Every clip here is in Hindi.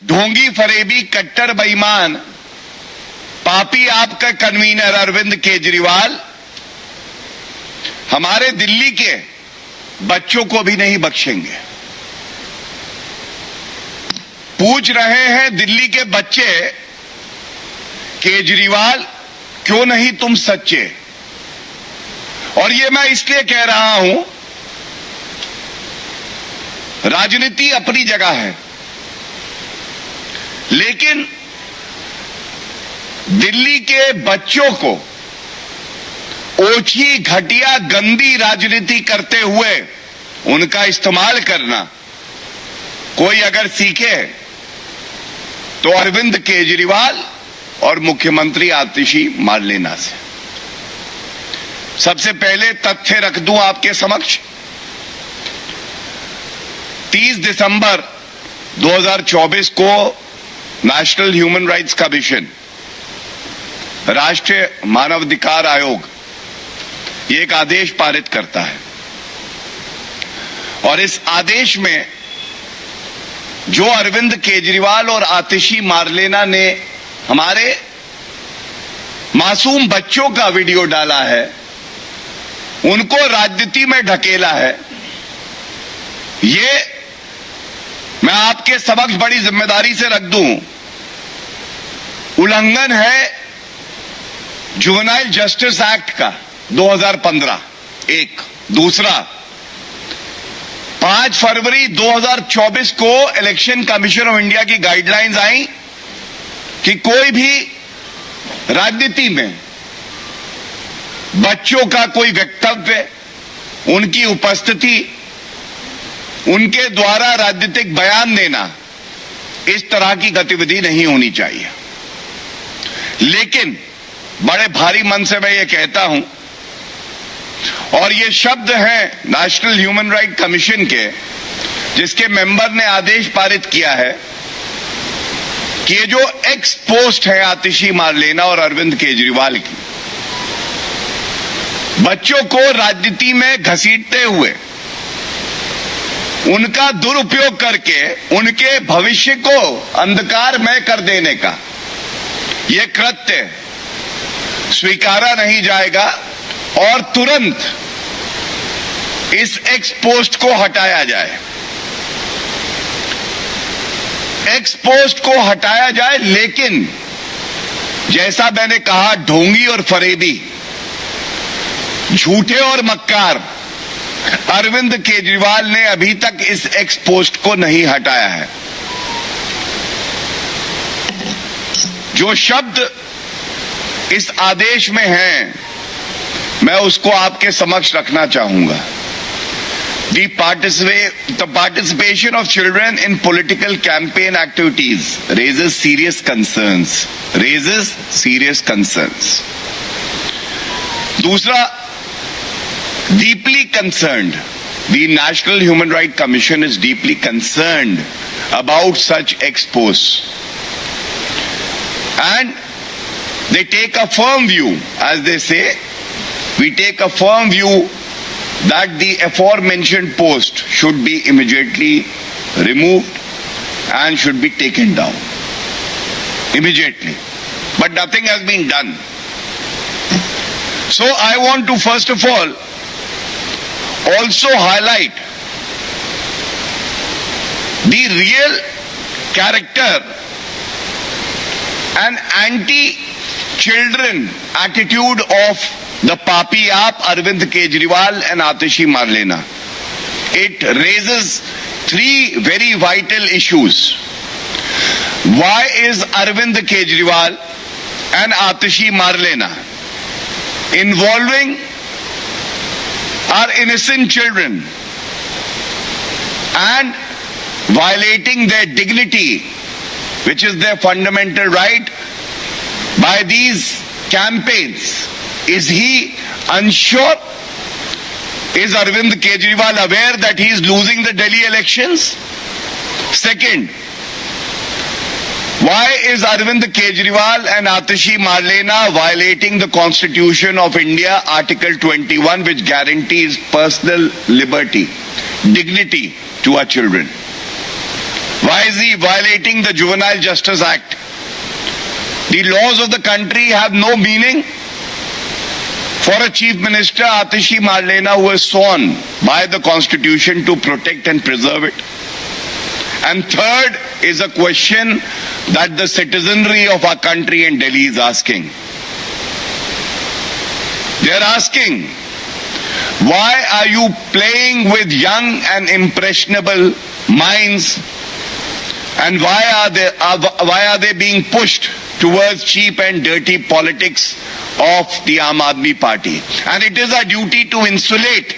ढोंगी फरेबी कट्टर बेईमान पापी आपका कन्वीनर अरविंद केजरीवाल हमारे दिल्ली के बच्चों को भी नहीं बख्शेंगे। पूछ रहे हैं दिल्ली के बच्चे, केजरीवाल क्यों नहीं तुम सच्चे? और ये मैं इसलिए कह रहा हूं, राजनीति अपनी जगह है, लेकिन दिल्ली के बच्चों को ओछी घटिया गंदी राजनीति करते हुए उनका इस्तेमाल करना कोई अगर सीखे तो अरविंद केजरीवाल और मुख्यमंत्री आतिशी मारलेना से। सबसे पहले तथ्य रख दूं आपके समक्ष। 30 दिसंबर 2024 को नेशनल ह्यूमन राइट्स कमीशन, राष्ट्रीय मानवाधिकार आयोग, ये एक आदेश पारित करता है और इस आदेश में जो अरविंद केजरीवाल और आतिशी मारलेना ने हमारे मासूम बच्चों का वीडियो डाला है, उनको राजनीति में ढकेला है, ये मैं आपके समक्ष बड़ी जिम्मेदारी से रख दूं, उल्लंघन है जुवेनाइल जस्टिस एक्ट का 2015। एक दूसरा, 5 फरवरी 2024 को इलेक्शन कमीशन ऑफ इंडिया की गाइडलाइंस आई कि कोई भी राजनीति में बच्चों का कोई वक्तव्य, उनकी उपस्थिति, उनके द्वारा राजनीतिक बयान देना, इस तरह की गतिविधि नहीं होनी चाहिए। लेकिन बड़े भारी मन से मैं ये कहता हूं, और ये शब्द हैं नेशनल ह्यूमन राइट कमीशन के, जिसके मेंबर ने आदेश पारित किया है कि ये जो एक्स पोस्ट है आतिशी मारलेना और अरविंद केजरीवाल की, बच्चों को राजनीति में घसीटते हुए उनका दुरुपयोग करके उनके भविष्य को अंधकारमय कर देने का यह कृत्य स्वीकारा नहीं जाएगा और तुरंत इस एक्स पोस्ट को हटाया जाए। एक्स पोस्ट को हटाया जाए, लेकिन जैसा मैंने कहा, ढोंगी और फरेबी, झूठे और मक्कार अरविंद केजरीवाल ने अभी तक इस एक्स पोस्ट को नहीं हटाया है। जो शब्द इस आदेश में हैं, मैं उसको आपके समक्ष रखना चाहूंगा। The participation of children in political campaign activities raises serious concerns. दूसरा, deeply concerned. The National Human Rights Commission is deeply concerned about such exposed. And they take a firm view, as they say, we take a firm view that the aforementioned post should be immediately removed and should be taken down immediately. But nothing has been done. So I want to first of all also highlight the real character and anti-children attitude of the Papi Aap, Arvind Kejriwal and Atishi Marlena. It raises 3 very vital issues. Why is Arvind Kejriwal and Atishi Marlena involving our innocent children and violating their dignity, which is their fundamental right, by these campaigns? Is he unsure? Is Arvind Kejriwal aware that he is losing the Delhi elections? Second, why is Arvind Kejriwal and Atishi Marlena violating the Constitution of India, Article 21, which guarantees personal liberty, dignity to our children? Why is he violating the Juvenile Justice Act? The laws of the country have no meaning for a chief minister, Atishi Marlena, who is sworn by the constitution to protect and preserve it. And third is a question that the citizenry of our country in Delhi is asking. They are asking, why are you playing with young and impressionable minds, and why are they being pushed towards cheap and dirty politics of the Aam Aadmi Party? And it is our duty to insulate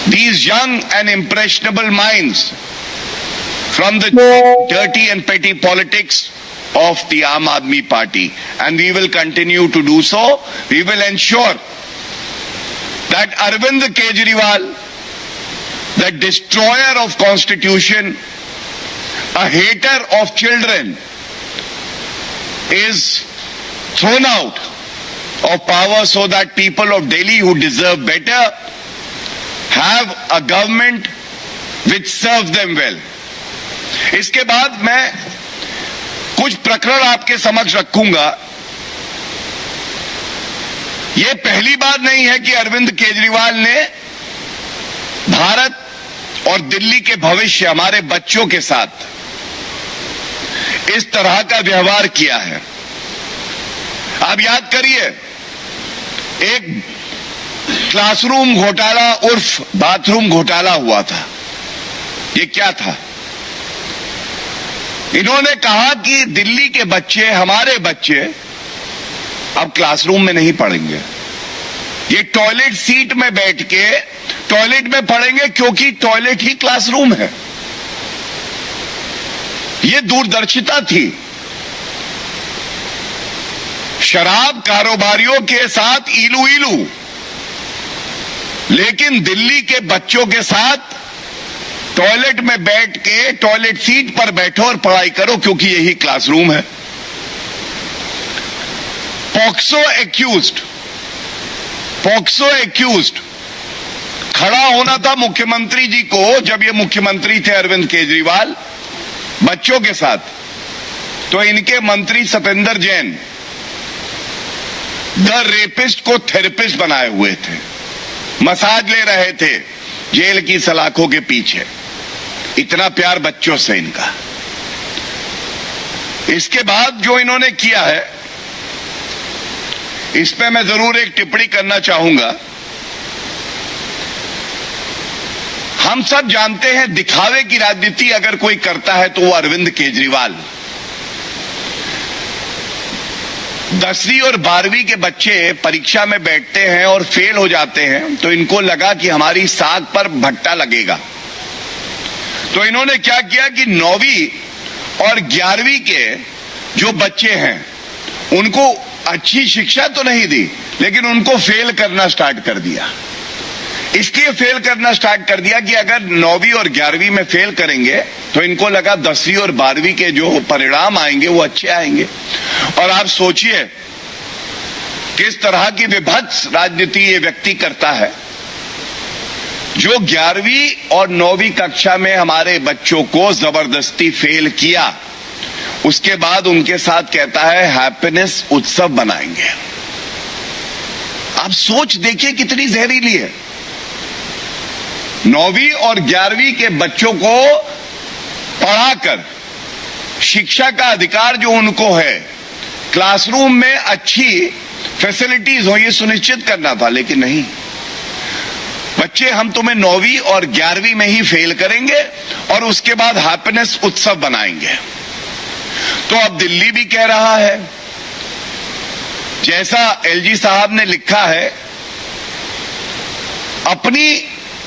these young and impressionable minds from the dirty and petty politics of the Aam Aadmi Party. And we will continue to do so. We will ensure that Arvind Kejriwal, the destroyer of Constitution, a hater of children, is thrown out of power so that people of Delhi who deserve better have a government which serves them well. इसके बाद मैं कुछ प्रकरण आपके समक्ष रखूंगा. ये पहली बार नहीं है कि अरविंद केजरीवाल ने भारत और दिल्ली के भविष्य, हमारे बच्चों के साथ इस तरह का व्यवहार किया है. आप याद करिए, एक क्लासरूम घोटाला उर्फ बाथरूम घोटाला हुआ था. ये क्या था? इन्होंने कहा कि दिल्ली के बच्चे, हमारे बच्चे अब क्लासरूम में नहीं पढ़ेंगे, ये टॉयलेट सीट में बैठ के टॉयलेट में पढ़ेंगे, क्योंकि टॉयलेट ही क्लासरूम है. ये दूरदर्शिता थी. शराब कारोबारियों के साथ इलू इलू, लेकिन दिल्ली के बच्चों के साथ टॉयलेट में बैठ के टॉयलेट सीट पर बैठो और पढ़ाई करो, क्योंकि यही क्लासरूम है. पॉक्सो एक्यूज्ड खड़ा होना था मुख्यमंत्री जी को, जब ये मुख्यमंत्री थे अरविंद केजरीवाल, बच्चों के साथ. तो इनके मंत्री सतेंद्र जैन द रेपिस्ट को थेरेपिस्ट बनाए हुए थे, मसाज ले रहे थे जेल की सलाखों के पीछे. इतना प्यार बच्चों से इनका. इसके बाद जो इन्होंने किया है, इस पे मैं जरूर एक टिप्पणी करना चाहूंगा. हम सब जानते हैं, दिखावे की राजनीति अगर कोई करता है तो वो अरविंद केजरीवाल. 10वीं और 12वीं के बच्चे परीक्षा में बैठते हैं और फेल हो जाते हैं, तो इनको लगा कि हमारी साग पर भट्टा लगेगा. तो इन्होंने क्या किया कि 9वीं और 11वीं के जो बच्चे हैं उनको अच्छी शिक्षा तो नहीं दी, लेकिन उनको फेल करना स्टार्ट कर दिया. इसलिए फेल करना स्टार्ट कर दिया कि अगर 9वीं और 11वीं में फेल करेंगे तो इनको लगा 10वीं और 12वीं के जो परिणाम आएंगे वो अच्छे आएंगे. और आप सोचिए किस तरह की विभत्स राजनीति ये व्यक्ति करता है, जो 11वीं और 9वीं कक्षा में हमारे बच्चों को जबरदस्ती फेल किया, उसके बाद उनके साथ कहता है हैप्पीनेस उत्सव बनाएंगे. आप सोच देखिए कितनी जहरीली है. 9वीं और 11वीं के बच्चों को पढ़ाकर शिक्षा का अधिकार जो उनको है, क्लासरूम में अच्छी फैसिलिटीज हो, ये सुनिश्चित करना था. लेकिन नहीं, बच्चे हम तुम्हें 9वीं और 11वीं में ही फेल करेंगे और उसके बाद हैप्पीनेस उत्सव बनाएंगे. तो अब दिल्ली भी कह रहा है, जैसा एलजी साहब ने लिखा है, अपनी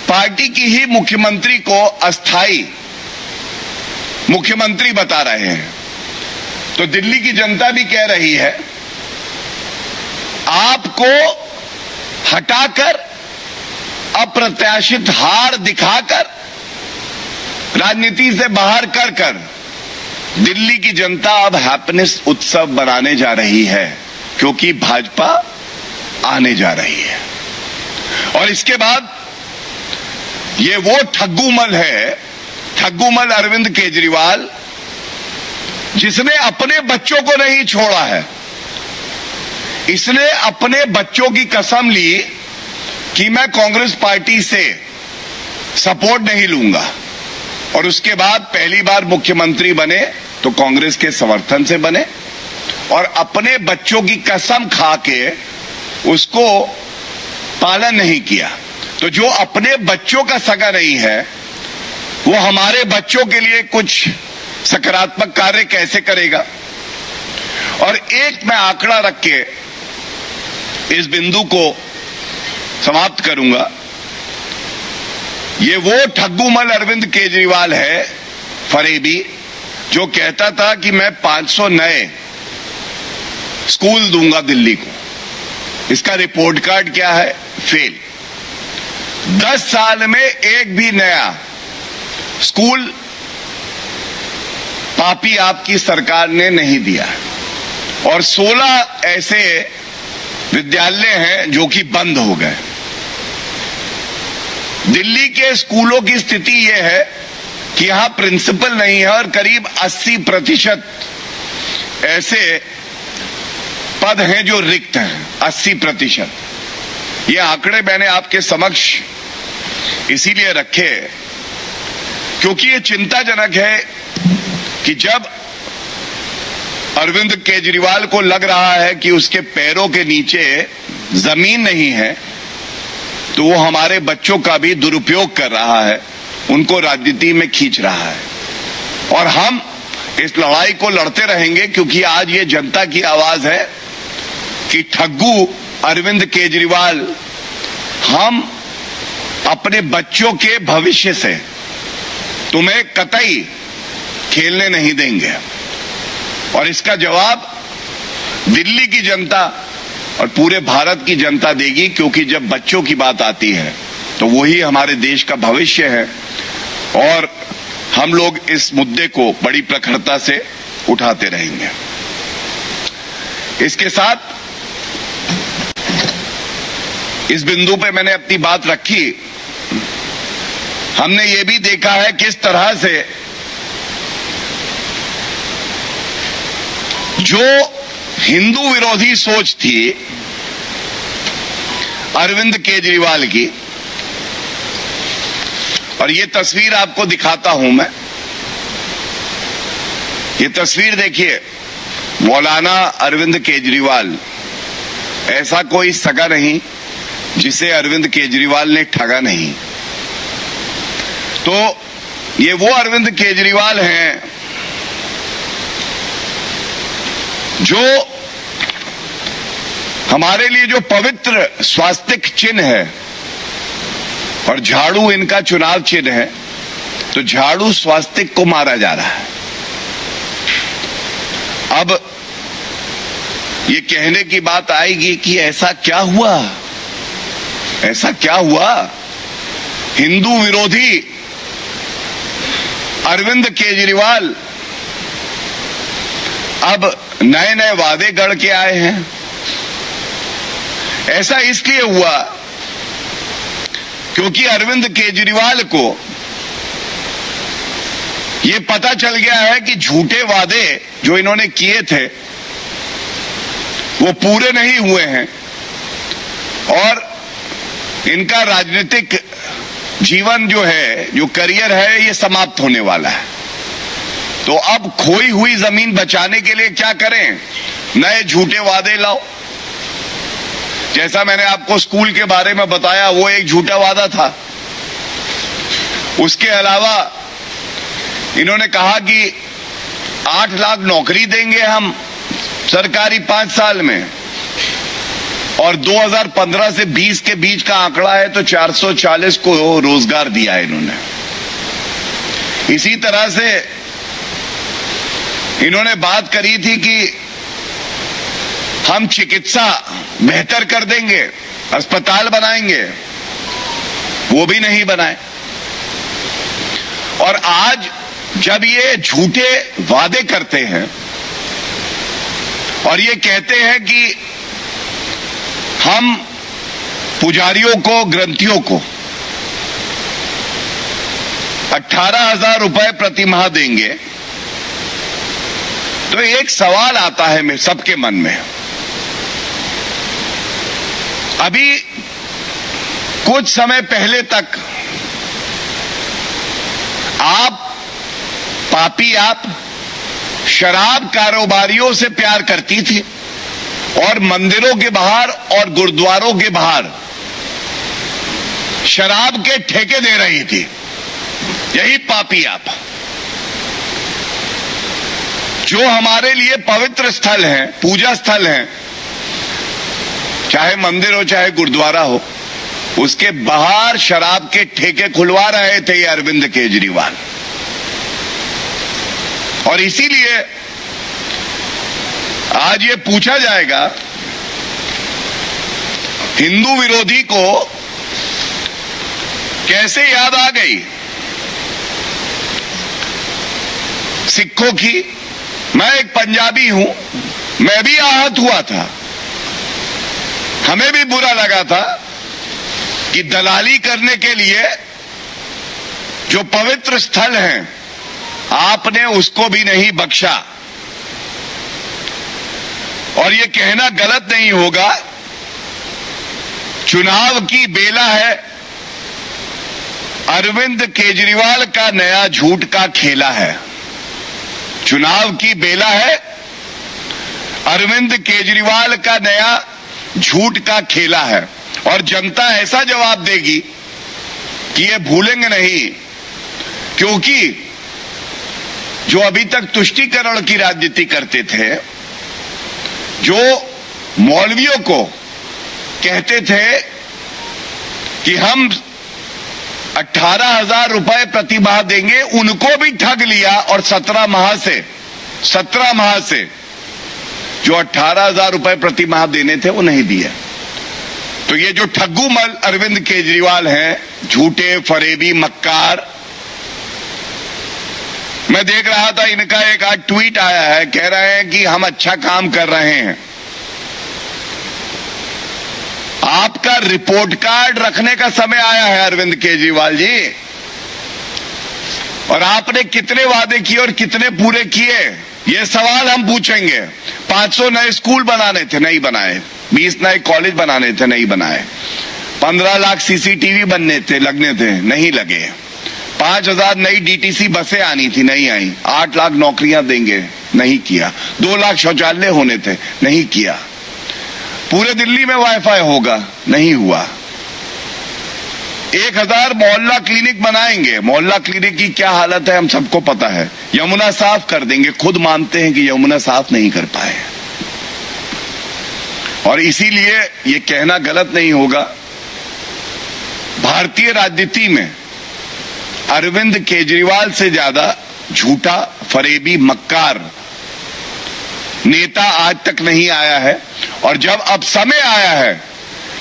पार्टी की ही मुख्यमंत्री को अस्थाई मुख्यमंत्री बता रहे हैं. तो दिल्ली की जनता भी कह रही है, आपको हटाकर अप्रत्याशित हार दिखाकर राजनीति से बाहर कर दिल्ली की जनता अब हैप्पीनेस उत्सव बनाने जा रही है, क्योंकि भाजपा आने जा रही है. और इसके बाद ये वो ठग्गूमल है ठग्गूमल अरविंद केजरीवाल, जिसने अपने बच्चों को नहीं छोड़ा है, इसने अपने बच्चों की कसम ली कि मैं कांग्रेस पार्टी से सपोर्ट नहीं लूंगा, और उसके बाद पहली बार मुख्यमंत्री बने तो कांग्रेस के समर्थन से बने, और अपने बच्चों की कसम खा के उसको पालन नहीं किया। तो जो अपने बच्चों का सगा नहीं है, वो हमारे बच्चों के लिए कुछ सकारात्मक कार्य कैसे करेगा। और एक मैं आंकड़ा रख के इस बिंदु को समाप्त करूंगा। ये वो ठग्गूमल अरविंद केजरीवाल है, फरेबी, जो कहता था कि मैं 500 नए स्कूल दूंगा दिल्ली को। इसका रिपोर्ट कार्ड क्या है? फेल। 10 साल में एक भी नया स्कूल पापी आपकी सरकार ने नहीं दिया, और 16 ऐसे विद्यालय हैं जो कि बंद हो गए। दिल्ली के स्कूलों की स्थिति यह है कि यहां प्रिंसिपल नहीं है, और करीब 80% ऐसे पद हैं जो रिक्त हैं। 80%। ये आंकड़े मैंने आपके समक्ष इसीलिए रखे क्योंकि ये चिंताजनक है कि जब अरविंद केजरीवाल को लग रहा है कि उसके पैरों के नीचे जमीन नहीं है, तो वो हमारे बच्चों का भी दुरुपयोग कर रहा है, उनको राजनीति में खींच रहा है। और हम इस लड़ाई को लड़ते रहेंगे, क्योंकि आज ये जनता की आवाज है कि ठग्गू अरविंद केजरीवाल, हम अपने बच्चों के भविष्य से तुम्हें कतई खेलने नहीं देंगे। और इसका जवाब दिल्ली की जनता और पूरे भारत की जनता देगी, क्योंकि जब बच्चों की बात आती है तो वही हमारे देश का भविष्य है, और हम लोग इस मुद्दे को बड़ी प्रखरता से उठाते रहेंगे। इसके साथ इस बिंदु पे मैंने अपनी बात रखी। हमने ये भी देखा है किस तरह से जो हिंदू विरोधी सोच थी अरविंद केजरीवाल की, और ये तस्वीर आपको दिखाता हूं मैं। ये तस्वीर देखिए, मौलाना अरविंद केजरीवाल, ऐसा कोई सगा नहीं जिसे अरविंद केजरीवाल ने ठगा नहीं। तो ये वो अरविंद केजरीवाल हैं जो हमारे लिए जो पवित्र स्वास्तिक चिन्ह है, और झाड़ू इनका चुनाव चिन्ह है, तो झाड़ू स्वास्तिक को मारा जा रहा है। अब ये कहने की बात आएगी कि ऐसा क्या हुआ, ऐसा क्या हुआ। हिंदू विरोधी अरविंद केजरीवाल अब नए नए वादे गढ़ के आए हैं। ऐसा इसलिए हुआ क्योंकि अरविंद केजरीवाल को यह पता चल गया है कि झूठे वादे जो इन्होंने किए थे वो पूरे नहीं हुए हैं, और इनका राजनीतिक जीवन जो है, जो करियर है, ये समाप्त होने वाला है। तो अब खोई हुई जमीन बचाने के लिए क्या करें? नए झूठे वादे लाओ। जैसा मैंने आपको स्कूल के बारे में बताया, वो एक झूठा वादा था। उसके अलावा इन्होंने कहा कि 8 लाख नौकरी देंगे हम सरकारी 5 साल में, और 2015 से 20 के बीच का आंकड़ा है तो 440 को रोजगार दिया इन्होंने। इसी तरह से इन्होंने बात करी थी कि हम चिकित्सा बेहतर कर देंगे, अस्पताल बनाएंगे, वो भी नहीं बनाए। और आज जब ये झूठे वादे करते हैं और ये कहते हैं कि हम पुजारियों को, ग्रंथियों को 18,000 रुपए प्रति माह देंगे, तो एक सवाल आता है सबके मन में। अभी कुछ समय पहले तक आप शराब कारोबारियों से प्यार करती थी और मंदिरों के बाहर और गुरुद्वारों के बाहर शराब के ठेके दे रही थी। यही पापी आप, जो हमारे लिए पवित्र स्थल हैं, पूजा स्थल हैं, चाहे मंदिर हो चाहे गुरुद्वारा हो, उसके बाहर शराब के ठेके खुलवा रहे थे ये अरविंद केजरीवाल। और इसीलिए आज ये पूछा जाएगा, हिंदू विरोधी को कैसे याद आ गई सिखों की। मैं एक पंजाबी हूं, मैं भी आहत हुआ था, हमें भी बुरा लगा था कि दलाली करने के लिए जो पवित्र स्थल हैं आपने उसको भी नहीं बख्शा। और ये कहना गलत नहीं होगा, चुनाव की बेला है, अरविंद केजरीवाल का नया झूठ का खेला है। चुनाव की बेला है, अरविंद केजरीवाल का नया झूठ का खेला है। और जनता ऐसा जवाब देगी कि ये भूलेंगे नहीं, क्योंकि जो अभी तक तुष्टीकरण की राजनीति करते थे, जो मौलवियों को कहते थे कि हम 18,000 रुपए प्रति माह देंगे, उनको भी ठग लिया और 17 माह से जो 18,000 रुपए प्रति माह देने थे वो नहीं दिए। तो ये जो ठग्गू मल अरविंद केजरीवाल हैं, झूठे फरेबी मक्कार। मैं देख रहा था इनका एक आज ट्वीट आया है, कह रहे हैं कि हम अच्छा काम कर रहे हैं। आपका रिपोर्ट कार्ड रखने का समय आया है अरविंद केजरीवाल जी, और आपने कितने वादे किए और कितने पूरे किए, ये सवाल हम पूछेंगे। 500 नए स्कूल बनाने थे, नहीं बनाए। 20 नए कॉलेज बनाने थे, नहीं बनाए। 15 लाख सीसीटीवी बनने थे, लगने थे, नहीं लगे। 5,000 नई डीटीसी बसें आनी थी, नहीं आई। 8 लाख नौकरियां देंगे, नहीं किया। 2 लाख शौचालय होने थे, नहीं किया। पूरे दिल्ली में वाईफाई होगा, नहीं हुआ। 1000 मोहल्ला क्लिनिक बनाएंगे। मोहल्ला क्लिनिक की क्या हालत है हम सबको पता है। यमुना साफ कर देंगे, खुद मानते हैं कि यमुना साफ नहीं कर पाए। और इसीलिए ये कहना गलत नहीं होगा, भारतीय राजनीति में अरविंद केजरीवाल से ज्यादा झूठा फरेबी मक्कार नेता आज तक नहीं आया है। और जब अब समय आया है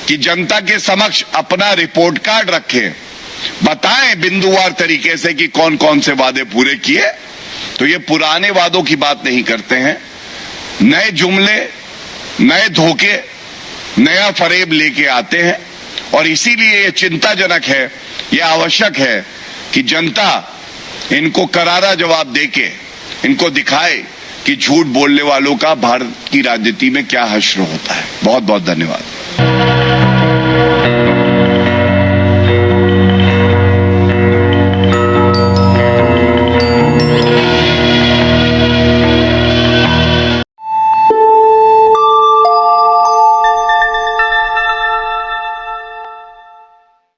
कि जनता के समक्ष अपना रिपोर्ट कार्ड रखें, बताएं बिंदुवार तरीके से कि कौन कौन से वादे पूरे किए, तो ये पुराने वादों की बात नहीं करते हैं। नए जुमले, नए धोखे, नया फरेब लेके आते हैं। और इसीलिए ये चिंताजनक है, ये आवश्यक है कि जनता इनको करारा जवाब देके इनको दिखाए कि झूठ बोलने वालों का भारत की राजनीति में क्या हश्र होता है। बहुत बहुत धन्यवाद।